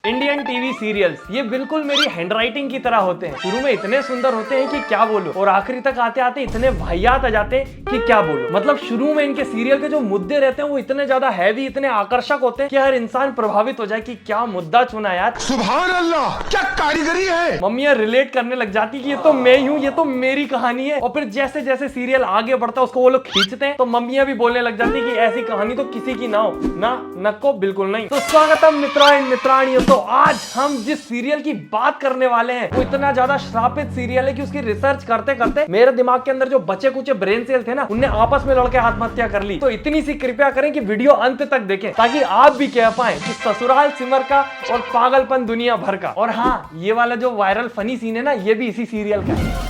Indian TV serials ये बिल्कुल मेरी हैंडराइटिंग की तरह होते हैं। शुरू में इतने सुंदर होते हैं कि क्या बोलूं, और आखिरी तक आते आते इतने वाहियात आ जाते हैं कि क्या बोलूं। मतलब शुरू में इनके सीरियल के जो मुद्दे रहते हैं वो इतने ज्यादा हैवी, इतने आकर्षक होते हैं कि हर इंसान प्रभावित हो जाए कि क्या मुद्दा चुना यार। सुभान अल्लाह, क्या कारीगरी है। मम्मियां रिलेट करने लग जाती कि ये तो मैं ही हूँ, ये तो मेरी कहानी है। और फिर जैसे जैसे सीरियल आगे बढ़ता है उसको वो लोग खींचते हैं तो मम्मियां भी बोलने लग जाती कि ऐसी कहानी तो किसी की ना हो, ना नको बिल्कुल नहीं। तो स्वागतम मित्राएं मित्राणियों। तो आज हम जिस सीरियल की बात करने वाले हैं वो इतना ज्यादा श्रापित सीरियल है कि उसकी रिसर्च करते करते मेरे दिमाग के अंदर जो बचे कुछ ब्रेन सेल थे ना, उनने आपस में लड़के आत्महत्या कर ली। तो इतनी सी कृपया करें कि वीडियो अंत तक देखें ताकि आप भी कह पाए कि ससुराल सिमर का और पागलपन दुनिया भर का। और हाँ, ये वाला जो वायरल फनी सीन है ना, ये भी इसी सीरियल का है।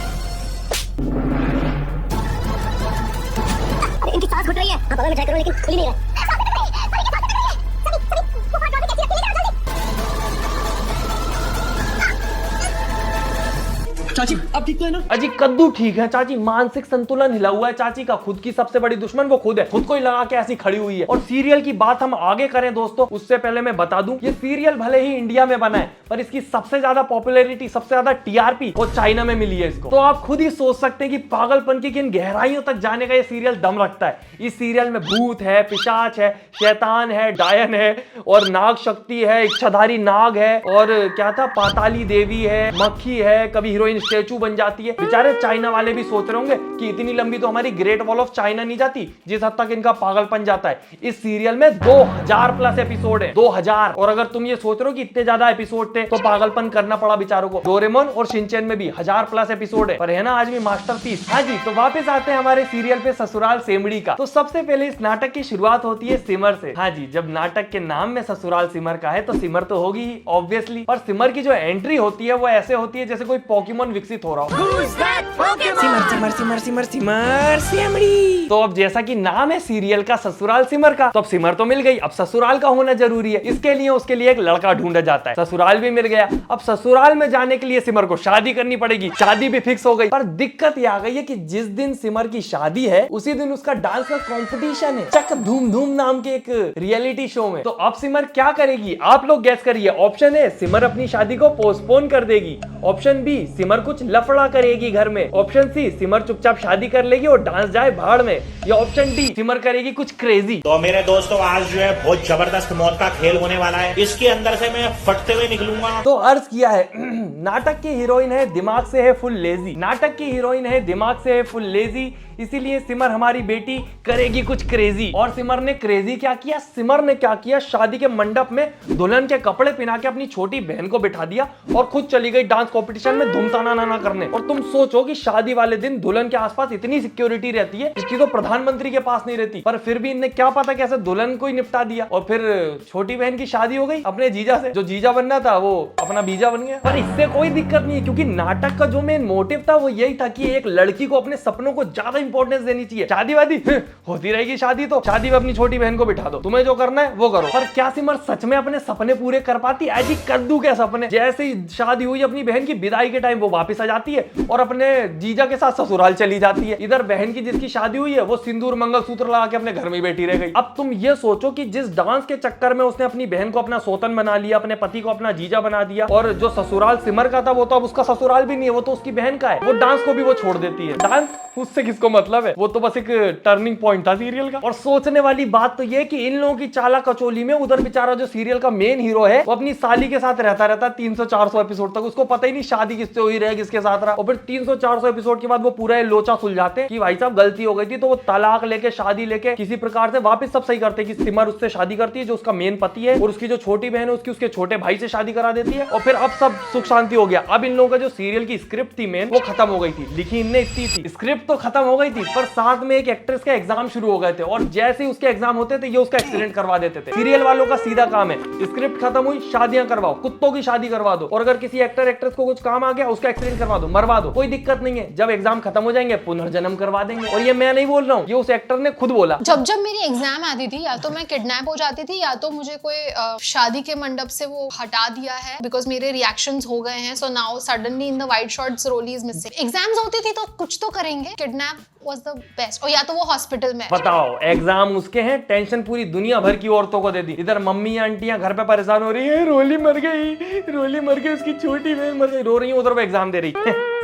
इनकी सांस घुट रही है। हाँ, बगल में ट्राई करो लेकिन खुल ही नहीं रहा। चाची अब ठीक तो है ना? अजी कद्दू ठीक है चाची, मानसिक संतुलन हिला हुआ है चाची का। खुद की सबसे बड़ी दुश्मन वो खुद है, खुद को ही लगा के ऐसी खड़ी हुई है। और सीरियल की बात हम आगे करें दोस्तों, उससे पहले मैं बता दूं ये सीरियल भले ही इंडिया में बना है पर इसकी सबसे ज्यादा पॉपुलैरिटी, सबसे ज्यादा टीआरपी वो चाइना में मिली है इसको। तो आप खुद ही सोच सकते हैं कि पागलपन की किन गहराइयों तक जाने का ये सीरियल दम रखता है। इस सीरियल में भूत है, पिशाच है, शैतान है, डायन है और नाग शक्ति है, इच्छाधारी नाग है और क्या था, पाताली देवी है, मक्खी है, कभी हीरोइन स्टेचू बन जाती है। बेचारे चाइना वाले भी सोच रहे होंगे कि इतनी लंबी तो हमारी ग्रेट वॉल ऑफ चाइना नहीं जाती जिस हद तक इनका पागलपन जाता है। इस सीरियल में 2000 प्लस एपिसोड है, 2000। और अगर तुम ये सोच रहे हो कि इतने ज्यादा एपिसोड थे तो पागलपन करना पड़ा बेचारों को, डोरेमोन और शिनचैन में भी 1000 प्लस एपिसोड है, पर है ना आज भी मास्टरपीस। हाँ जी, तो वापस आते हैं हमारे सीरियल पे ससुराल सेमड़ी का। तो सबसे पहले इस नाटक की शुरुआत होती है सिमर से। हाँ जी, जब नाटक के नाम में ससुराल सिमर का है तो सिमर तो होगी ही ऑब्वियसली। पर सिमर की जो एंट्री होती है वो ऐसे होती है जैसे कोई पोकेमोन विकसित हो रहा हो। सिमर सिमर सिमर सिमर सिमर सिमड़ी। तो अब जैसा कि नाम है सीरियल का ससुराल सिमर का, तो अब सिमर तो मिल गई, अब ससुराल का होना जरूरी है। इसके लिए उसके लिए एक लड़का ढूंढा जाता है। ससुराल भी मिल गया। अब ससुराल में जाने के लिए सिमर को शादी करनी पड़ेगी। शादी भी फिक्स हो गई, पर दिक्कत ये आ गई है कि जिस दिन सिमर की शादी है उसी दिन उसका डांस का कंपटीशन है चक धूम धूम नाम के एक रियलिटी शो में। तो अब सिमर क्या करेगी, आप लोग गैस करिए। ऑप्शन ए, सिमर अपनी शादी को पोस्टपोन कर देगी। ऑप्शन बी, सिमर कुछ लफड़ा करेगी घर में। ऑप्शन सी, सिमर चुपचाप शादी कर लेगी और डांस जाए भाड़ में। या ऑप्शन डी, सिमर करेगी कुछ क्रेजी। तो मेरे दोस्तों आज जो है बहुत जबरदस्त मौत का खेल होने वाला है। इसके अंदर से मैं फटते हुए निकलूंगा। तो अर्ज किया है नाटक की हीरोइन है, दिमाग से है फुल लेजी। नाटक की हीरोइन है, दिमाग से है फुल लेजी, इसीलिए सिमर हमारी बेटी करेगी कुछ क्रेजी। और सिमर ने क्रेजी क्या किया, सिमर ने क्या किया, शादी के मंडप में दुल्हन के कपड़े पहना के अपनी छोटी बहन को बिठा दिया और खुद चली गई डांस कंपटीशन में धूमताना ना करने। और तुम सोचो कि शादी वाले दिन दुल्हन के आसपास इतनी सिक्योरिटी रहती है, इसकी तो प्रधानमंत्री के पास नहीं रहती, पर फिर भी इन्हें क्या पता कैसे दुल्हन को ही निपटा दिया। और फिर छोटी बहन की शादी हो गई अपने जीजा से, जो जीजा बनना था वो अपना बीजा बन गया। पर इससे कोई दिक्कत नहीं है क्योंकि नाटक का जो मेन मोटिव था वो यही था कि एक लड़की को अपने सपनों को ज्यादा इंपॉर्टेंस देनी चाहिए। शादी वादी होती रहेगी, शादी तो शादी में अपनी छोटी बहन को बिठा दो, तुम्हें जो करना है वो करो। पर क्या सिमर सच में अपने सपने पूरे कर पाती? ऐसी कद्दू के सपने। जैसे ही शादी हुई अपनी बहन की विदाई के टाइम वो वापस आ जाती है और अपने जीजा के साथ ससुराल चली जाती है। इधर बहन की जिसकी शादी हुई है वो सिंदूर मंगलसूत्र लगा के अपने घर में बैठी रह गई। अब तुम ये सोचो कि जिस डांस के चक्कर में उसने अपनी बहन को अपना सोतन बना लिया, अपने पति को अपना जीजा बना दिया, और जो ससुराल सिमर का था वो तो अब उसका ससुराल भी नहीं है, वो तो उसकी बहन का है। वो डांस को भी वो छोड़ देती है। डांस उससे किसको मतलब है, वो तो बस एक टर्निंग पॉइंट था सीरियल का। और सोचने वाली बात तो ये कि इन लोगों की चाला कचोली में उधर बेचारा जो सीरियल का मेन हीरो है वो अपनी साली के साथ रहता 300-400 एपिसोड तक, उसको पता ही नहीं शादी किससे हुई रहे, किसके साथ रहा। और फिर 300-400 एपिसोड के बाद वो पूरा लोचा सुलझाते हैं कि भाई साहब गलती हो गई थी, तो वो तलाक लेके शादी लेके किसी प्रकार से वापस सब सही करते हैं कि सिमर उससे शादी करती है जो उसका मेन पति है, और उसकी जो छोटी बहन है उसकी उसके छोटे भाई से शादी करा देती है। और फिर अब सब सुख शांति हो गया। अब इन लोगों का जो सीरियल की स्क्रिप्ट थी मेन वो खत्म हो गई थी, लिखी इनने इतनी थी, स्क्रिप्ट तो खत्म हो गई थी पर साथ में एक एक्ट्रेस का एग्जाम शुरू हो गए थे और जैसे ही उसके एग्जाम होते थे ये उसका एक्सीडेंट करवा देते थे। सीरियल वालों का सीधा काम है, स्क्रिप्ट खत्म हुई, शादियां करवाओ, कुत्तों की शादी करवा दो, और अगर किसी एक्टर एक्ट्रेस को कुछ काम आ गया उसका एक्सीडेंट करवा दो, मरवा दो, कोई दिक्कत नहीं है। जब एग्जाम खत्म हो जाएंगे पुनर्जन्म करवा देंगे। और ये मैं नहीं बोल रहा हूँ, ये उस एक्टर ने खुद बोला। जब जब मेरी एग्जाम आती थी या तो मैं किडनैप हो जाती थी या तो मुझे कोई शादी के मंडप से वो हटा दिया है बिकॉज मेरे रिएक्शंस हो गए हैं। So now suddenly in the white shorts Roli is missing. Exams होती थी तो कुछ तो करेंगे, किडनैप वाज द बेस्ट। और या तो वो हॉस्पिटल में। बताओ, एग्जाम उसके हैं, टेंशन पूरी दुनिया भर की औरतों को दे दी। इधर मम्मी आंटियां घर पे परेशान हो रही है, रोली मर गई, रोली मर गई, उसकी छोटी बहन मर गई, रो रही है, उधर वो एग्जाम दे रही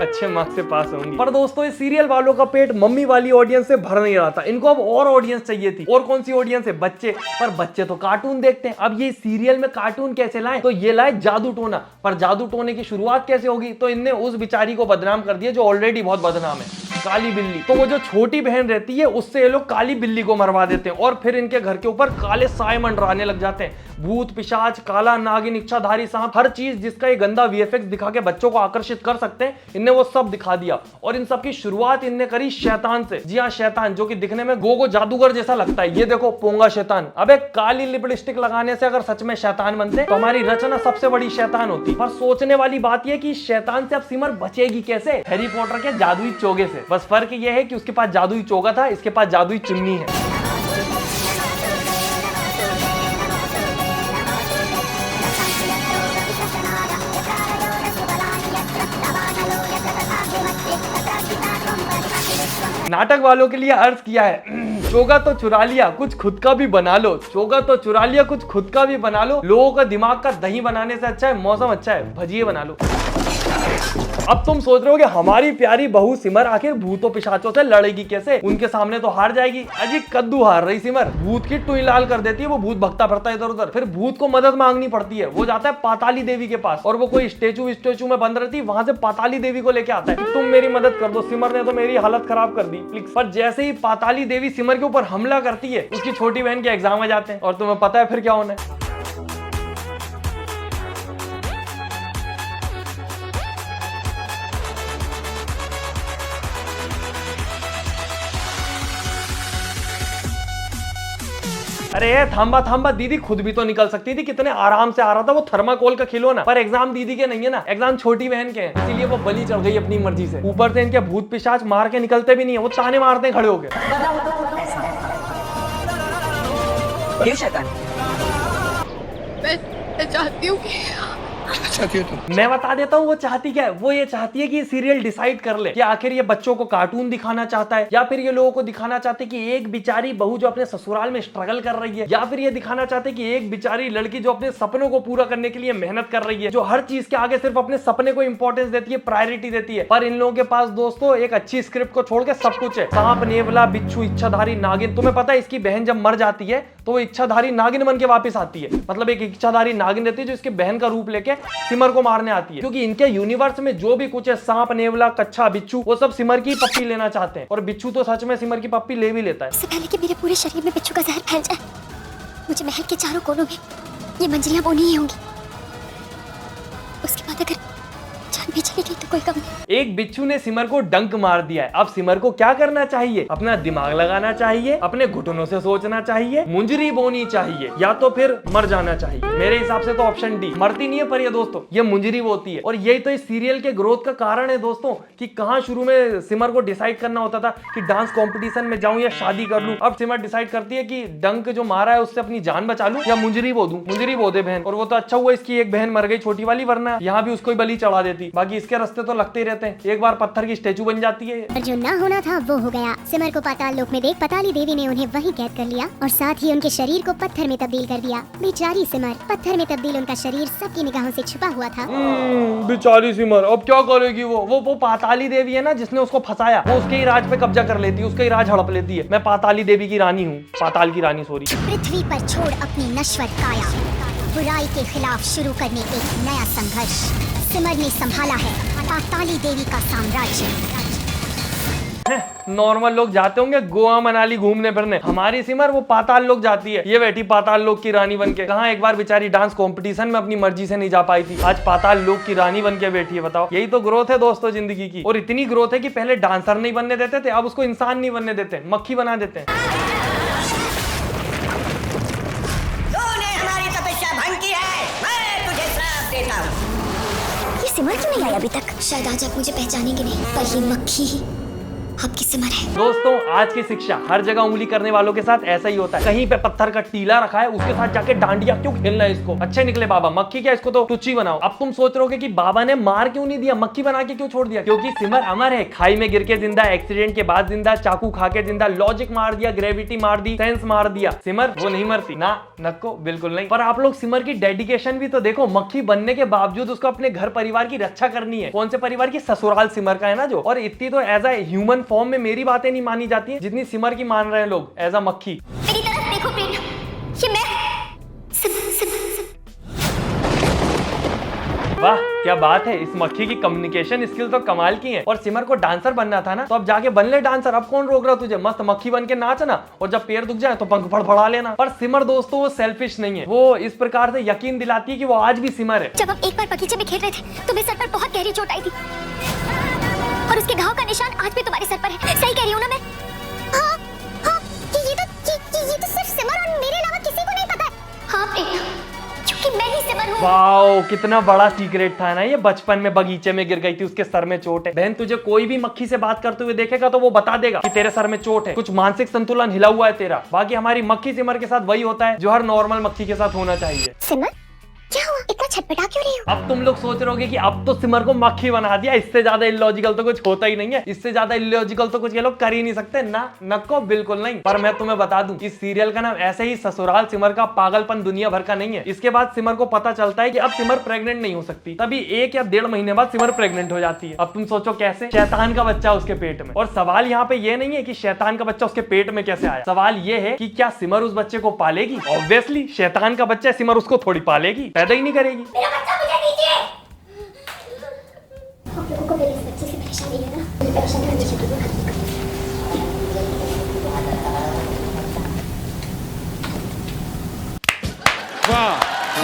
अच्छे मार्क्स से पास होंगी। पर दोस्तों, इस सीरियल वालों का पेट मम्मी वाली ऑडियंस से भर नहीं रहा था, इनको अब और ऑडियंस चाहिए थी। और कौन सी ऑडियंस है? बच्चे। पर बच्चे तो कार्टून देखते हैं। अब ये सीरियल में कार्टून कैसे लाए? तो ये लाए जादू टोना। पर जादू टोने की शुरुआत कैसे होगी? तो इनने उस बेचारी को बदनाम कर दिया जो ऑलरेडी बहुत बदनाम है, काली बिल्ली। तो वो जो छोटी बहन रहती है उससे ये लोग काली बिल्ली को मरवा देते हैं और फिर इनके घर के ऊपर काले साए मंडराने लग जाते हैं। भूत, पिशाच, काला नागिन, इच्छाधारी सांप, हर चीज जिसका ये गंदा वीएफएक्स दिखा के बच्चों को आकर्षित कर सकते हैं, इनने वो सब दिखा दिया। और इन सब की शुरुआत इनने करी शैतान से। जी हाँ, शैतान, जो कि दिखने में गोगो जादूगर जैसा लगता है। ये देखो, पोंगा शैतान। अबे, काली लिपस्टिक लगाने से अगर सच में शैतान बनते तो हमारी रचना सबसे बड़ी शैतान होती। पर सोचने वाली बात यह कि शैतान से अब सिमर बचेगी कैसे? हैरी पॉटर के जादुई चोगे से। बस फर्क यह है कि उसके पास जादुई चोगा था, इसके पास जादुई चुन्नी है। नाटक वालों के लिए अर्ज किया है, चोगा तो चुरा लिया, कुछ खुद का भी बना लो। चोगा तो चुरा लिया, कुछ खुद का भी बना लो। लोगों का दिमाग का दही बनाने से अच्छा है मौसम अच्छा है, भजिए बना लो। अब तुम सोच रहे हो कि हमारी प्यारी बहू सिमर आखिर भूतों पिशाचों से लड़ेगी कैसे? उनके सामने तो हार जाएगी। अजी कद्दू हार रही सिमर, भूत की टुई लाल कर देती है। वो भूत भगता फिरता है इधर उधर, फिर भूत को मदद मांगनी पड़ती है। वो जाता है पाताली देवी के पास और वो कोई स्टेचू में बंद रहती है, वहां से पाताली देवी को लेके आता है, तुम मेरी मदद कर दो, सिमर ने तो मेरी हालत खराब कर दी प्लीज। पर जैसे ही पाताली देवी सिमर के ऊपर हमला करती है, उसकी छोटी बहन के एग्जाम आ जाते हैं और तुम्हें पता है फिर क्या होना है। अरे थांबा थांबा, दीदी खुद भी तो निकल सकती थी, कितने आराम से आ रहा था। वो थर्माकोल का खिलौना। पर एग्जाम दीदी के नहीं है ना, एग्जाम छोटी बहन के हैं, इसीलिए वो बलि चढ़ गई अपनी मर्जी से। ऊपर से इनके भूत पिशाच मार के निकलते भी नहीं है, वो ताने मारते हैं खड़े होके। मैं चाहती हूँ कि मैं बता देता हूँ वो चाहती क्या है। वो ये चाहती है कि सीरियल डिसाइड कर ले कि आखिर ये बच्चों को कार्टून दिखाना चाहता है, या फिर ये लोगों को दिखाना चाहते हैं कि एक बेचारी बहू जो अपने ससुराल में स्ट्रगल कर रही है, या फिर ये दिखाना चाहते हैं कि एक बेचारी लड़की जो अपने सपनों को पूरा करने के लिए मेहनत कर रही है, जो हर चीज के आगे सिर्फ अपने सपने को इंपॉर्टेंस देती है, प्रायोरिटी देती है। पर इन लोगों के पास दोस्तों एक अच्छी स्क्रिप्ट को छोड़ के सब कुछ है। सांप, नेवला, बिच्छू, इच्छाधारी नागिन। तुम्हें पता है इसकी बहन जब मर जाती है तो वो इच्छाधारी नागिन बन के वापस आती है। मतलब एक इच्छाधारी नागिन रहती है जो इसके बहन का रूप लेके सिमर को मारने आती है, क्योंकि इनके यूनिवर्स में जो भी कुछ है, सांप, नेवला, कच्छा, बिच्छू, वो सब सिमर की पप्पी लेना चाहते हैं। और बिच्छू तो सच में सिमर की पप्पी ले भी लेता है। इससे पहले कि मेरे पूरे शरीर में बिच्छू का जहर फैल जाए, मुझे महल के चारों कोनों में ये मंजरियां बोनी ही होंगी। उसके बाद अगर जान भी चली गई तो कोई कम नहीं। एक बिच्छू ने सिमर को डंक मार दिया है। अब सिमर को क्या करना चाहिए? अपना दिमाग लगाना चाहिए, अपने घुटनों से सोचना चाहिए, मुंजरी बोनी चाहिए, या तो फिर मर जाना चाहिए। मेरे हिसाब से तो ऑप्शन डी। मरती नहीं है पर ये दोस्तों, ये मुंजरी बोती है। और यही तो इस सीरियल के ग्रोथ का कारण है दोस्तों, कि कहां शुरू में सिमर को डिसाइड करना होता था कि डांस कॉम्पिटिशन में जाऊं या शादी कर लूं। अब सिमर डिसाइड करती है कि डंक जो मारा है उससे अपनी जान बचा लूं या मुंजरी बो दूं। मुंजरी बो दे बहन। और वो तो अच्छा हुआ इसकी एक बहन मर गई छोटी वाली, वरना यहाँ भी उसको बलि चढ़ा देती। बाकी इसके रास्ते तो लगते ही रहते हैं। एक बार पत्थर की स्टेचू बन जाती है। पर जो ना होना था वो हो गया। सिमर को पाताल लोक में देख पाताली देवी ने उन्हें वहीं कैद कर लिया और साथ ही उनके शरीर को पत्थर में तब्दील कर दिया। बेचारी सिमर, पत्थर में तब्दील उनका शरीर सबकी निगाहों से छुपा हुआ था। बेचारी सिमर, अब क्या करेगी वो पाताली देवी है ना जिसने उसको फंसाया, वो उसके ही राज पे कब्जा कर लेती है, उसका ही राज हड़प लेती है। मैं पाताली देवी की रानी हूँ, पाताल की रानी सॉरी। पृथ्वी पर छोड़ अपनी नश्वर काया, बुराई के खिलाफ शुरू करने एक नया संघर्ष। सिमर ने संभाला है पाताली देवी का साम्राज्य। नॉर्मल लोग जाते होंगे गोवा मनाली घूमने फिरने, हमारी सिमर वो पाताल लोक जाती है। ये बैठी पाताल लोक की रानी बनके। कहाँ एक बार बेचारी डांस कंपटीशन में अपनी मर्जी से नहीं जा पाई थी, आज पाताल लोक की रानी बनके बैठी है। बताओ, यही तो ग्रोथ है दोस्तों जिंदगी की। और इतनी ग्रोथ है कि पहले डांसर नहीं बनने देते थे, अब उसको इंसान नहीं बनने देते, मक्खी बना देते हैं। हमारी तपस्या भंग की है, मैं तुझे श्राप देता हूँ। ये सिमर क्यों नहीं आई अभी तक? शायद आज आप मुझे पहचानेंगे नहीं, पर ये मक्खी ही आपकी सिमर है। दोस्तों आज की शिक्षा, हर जगह उंगली करने वालों के साथ ऐसा ही होता है। कहीं पे पत्थर का टीला रखा है, उसके साथ जाके डांडिया क्यों खेलना है इसको? अच्छे निकले बाबा, मक्खी क्या, इसको तो टुच्ची बनाओ। अब तुम सोच रहे हो कि बाबा ने मार क्यों नहीं दिया, मक्खी बना के क्यों छोड़ दिया? क्योंकि सिमर अमर है, खाई में गिर के जिंदा, एक्सीडेंट के बाद जिंदा, चाकू खा के जिंदा, लॉजिक मार दिया, ग्रेविटी मार दी, सेंस मार दिया। सिमर वो नहीं मरती ना, नको बिल्कुल नहीं। पर आप लोग सिमर की डेडिकेशन भी तो देखो, मक्खी बनने के बावजूद उसको अपने घर परिवार की रक्षा करनी है। कौन से परिवार की? ससुराल सिमर का है ना जो। और इतनी तो एज ए ह्यूमन फॉर्म में मेरी बातें नहीं मानी जाती है जितनी सिमर की मान रहे हैं लोग एज अ मक्खी। मेरी तरफ देखो प्रेरणा, ये मैं वाह क्या बात है, इस मक्खी की कम्युनिकेशन स्किल तो कमाल की है। और सिमर को डांसर बनना था ना, तो अब जाके बन ले डांसर। अब कौन रोक रहा तुझे? मस्त मक्खी बन के नाचना, और जब पैर दुख जाए तो पंख फड़फड़ा लेना। पर सिमर दोस्तों वो सेल्फिश नहीं है, वो इस प्रकार से यकीन दिलाती है कि वो आज भी सिमर है। जब हम एक बार बगीचे में खेल रहे थे तो मेरे सर पर बहुत गहरी चोट आई थी, और उसके घाव का निशान आज भी तुम्हारे सर पर है। सही कह रही हूँ ना मैं? हाँ, हाँ, ये तो सिर्फ सिमर और मेरे अलावा किसी को नहीं पता है। हाँ प्रेरणा, क्योंकि मैं ही सिमर हूँ। वाओ कितना बड़ा सीक्रेट था ना ये। बचपन में बगीचे में गिर गई थी, उसके सर में चोट है। बहन तुझे कोई भी मक्खी से बात करते हुए देखेगा तो वो बता देगा कि तेरे सर में चोट है, कुछ मानसिक संतुलन हिला हुआ है तेरा। बाकी हमारी मक्खी सिमर के साथ वही होता है जो हर नॉर्मल मक्खी के साथ होना चाहिए। सिमर क्या हुआ, इतना छटपटा क्यों रही हो? अब तुम लोग सोच रहे होगे कि अब तो सिमर को मक्खी बना दिया, इससे ज्यादा इलॉजिकल तो कुछ होता ही नहीं है। इससे ज्यादा इलॉजिकल तो कुछ ये लोग कर ही नहीं सकते ना, नको बिल्कुल नहीं। पर मैं तुम्हें बता दूं, इस सीरियल का नाम ऐसे ही ससुराल सिमर का पागलपन दुनिया भर का नहीं है। इसके बाद सिमर को पता चलता है कि अब सिमर प्रेग्नेंट नहीं हो सकती, तभी 1 या 1.5 महीने बाद सिमर प्रेग्नेंट हो जाती है। अब तुम सोचो कैसे? शैतान का बच्चा उसके पेट में। और सवाल यहाँ पे ये नहीं है कि शैतान का बच्चा उसके पेट में कैसे आया, सवाल ये है कि क्या सिमर उस बच्चे को पालेगी? ऑब्वियसली शैतान का बच्चा, सिमर उसको थोड़ी पालेगी, पैदा ही नहीं करेगी। मेरा बच्चा मुझे दीजिए। आप लोगों को मेरे इस बच्चे से परेशानी है ना? मुझे परेशानी होनी चाहिए।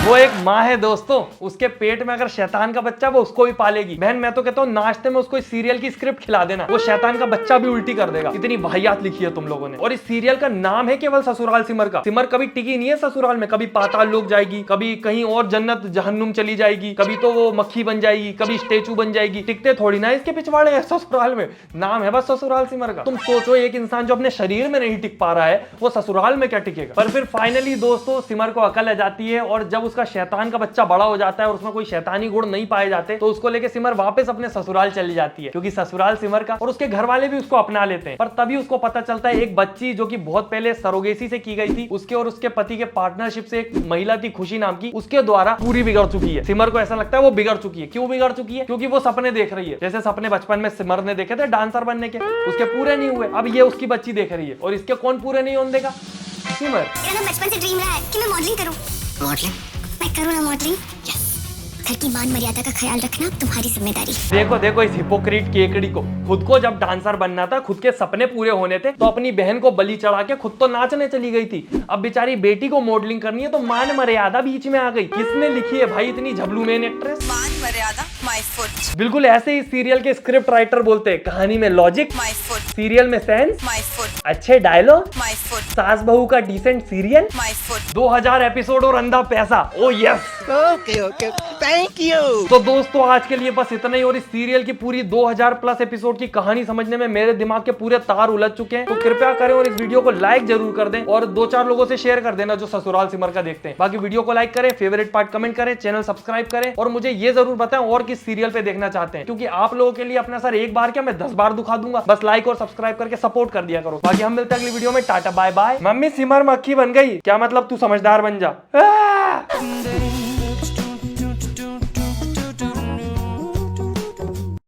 वो एक माँ है दोस्तों, उसके पेट में अगर शैतान का बच्चा, वो उसको भी पालेगी। बहन मैं तो कहता हूँ नाश्ते में उसको इस सीरियल की स्क्रिप्ट खिला देना, वो शैतान का बच्चा भी उल्टी कर देगा। इतनी वाहियात लिखी है तुम लोगों ने। और इस सीरियल का नाम है केवल ससुराल सिमर का। सिमर कभी टिकी नहीं है ससुराल में, कभी पाताल लोक जाएगी, कभी कहीं और जन्नत जहन्नुम चली जाएगी, कभी तो वो मक्खी बन जाएगी, कभी स्टेचू बन जाएगी। टिकते थोड़ी ना इसके पिछवाड़े है ससुराल में, नाम है बस ससुराल सिमर का। तुम सोचो एक इंसान जो अपने शरीर में नहीं टिक पा रहा है, वो ससुराल में क्या टिकेगा? पर फिर फाइनली दोस्तों सिमर को अकल आ जाती है, और जब उसका शैतान का बच्चा बड़ा हो जाता है और उसमें कोई शैतानी गुण नहीं पाए जाते, तो उसको लेके सिमर वापस अपने ससुराल चली जाती है, क्योंकि ससुराल सिमर का। और उसके घर वाले भी उसको अपना लेते हैं। पर तभी उसको पता चलता है एक बच्ची जो कि बहुत पहले सरोगेसी से की गई थी, उसके और उसके पति के पार्टनरशिप से एक महिला थी खुशी नाम की, उसके द्वारा पूरी बिगड़ चुकी है। सिमर को ऐसा लगता है वो बिगड़ चुकी है। क्यों बिगड़ चुकी है? क्योंकि वो सपने देख रही है, जैसे सपने बचपन में सिमर ने देखे थे डांसर बनने के, उसके पूरे नहीं हुए। अब ये उसकी बच्ची देख रही है, और इसके कौन पूरे नहीं होने देगा? सिमर। मेरा ना बचपन से ड्रीम रहा है कि मैं मॉडलिंग करूं। मॉडलिंग? मैं करूं ना मॉडलिंग। यस। घर की मान मर्यादा का ख्याल रखना तुम्हारी जिम्मेदारी। देखो देखो इस हिपोक्रीट केकड़ी को, खुद को जब डांसर बनना था, खुद के सपने पूरे होने थे, तो अपनी बहन को बलि चढ़ा के खुद तो नाचने चली गई थी। अब बेचारी बेटी को मॉडलिंग करनी है तो मान मर्यादा बीच में आ गई। किसने लिखी है भाई इतनी झबलू मेन एक्ट्रेस? मान मर्यादा माय फुट। बिल्कुल ऐसे ही सीरियल के स्क्रिप्ट राइटर बोलते हैं, कहानी में लॉजिक माय फुट। सीरियल में सेंस माय फुट। अच्छे डायलॉग माय फुट। सास बहू का decent serial my foot. 2000 episode और अंधा पैसा। Oh yes okay thank you. तो दोस्तों आज के लिए बस इतना ही। और इस सीरियल की पूरी 2000 प्लस एपिसोड की कहानी समझने में मेरे दिमाग के पूरे तार उलझ चुके हैं। तो कृपया करें और इस वीडियो को लाइक जरूर कर दें, और 2-4 लोगों से शेयर कर देना जो ससुराल सिमर का देखते हैं। बाकी वीडियो को लाइक करें, फेवरेट पार्ट कमेंट करें, चैनल सब्सक्राइब करें, और मुझे ये जरूर बताएं और किस सीरियल पे देखना चाहते हैं, क्योंकि आप लोगों के लिए अपना सर एक बार क्या मैं 10 बार दुखा दूंगा। बस लाइक और सब्सक्राइब करके सपोर्ट कर दिया करो। बाकी हम मिलते हैं अगली वीडियो में। Tata bye bye. Mummy Simar मक्खी बन गई, क्या मतलब? तू समझदार बन जा।